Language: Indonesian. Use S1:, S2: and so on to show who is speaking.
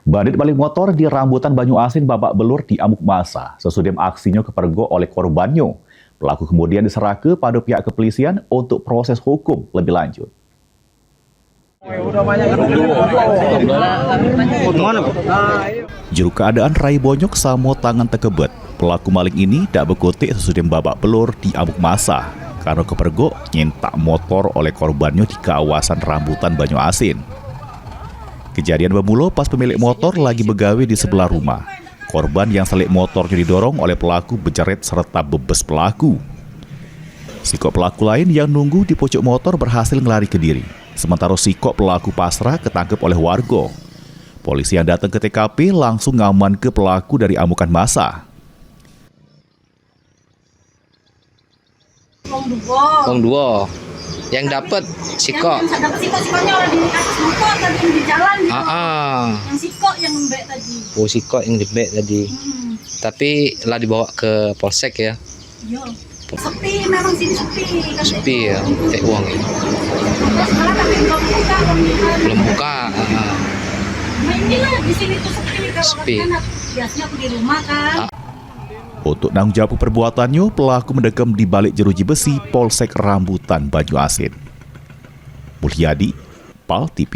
S1: Bandit maling motor di Rambutan Banyuasin babak belur diamuk massa. Sesudah aksinya kepergok oleh korbannya. Pelaku kemudian diserahkan pada pihak kepolisian untuk proses hukum lebih lanjut. Juru keadaan Rai Bonyok samo tangan tekebet. Pelaku maling ini tak berkutik sesudah babak belur diamuk massa karena kepergok nyentak motor oleh korbannya di kawasan Rambutan Banyuasin. Kejadian bermula pas pemilik motor lagi begawe di sebelah rumah. Korban yang selik motornya didorong oleh pelaku berjeret serta bebes pelaku. Sikok pelaku lain yang nunggu di pojok motor berhasil ngelari ke diri. Sementara sikok pelaku pasrah ketangkep oleh warga. Polisi yang datang ke TKP langsung ngaman ke pelaku dari amukan massa.
S2: Wong dua. Yang dapat sikok.
S3: Yang dapat sikoknya orang di atas motor tadi di jalan gitu. Yang sikok yang lembek tadi.
S2: Oh, sikok yang lembek tadi. Tapi lah dibawa ke polsek ya.
S3: Iya. Sepi, memang sini sepi.
S2: Sepi ya, kayak uang ya.
S3: Sekarang tapi belum buka.
S2: Belum buka.
S3: Nah inilah di sini tuh sepi kalau
S2: Sepi.
S3: kan biasanya aku di rumah kan.
S1: Untuk tanggung jawab perbuatannya, pelaku mendekam di balik jeruji besi Polsek Rambutan Banyuasin. Mulyadi, PAL TV.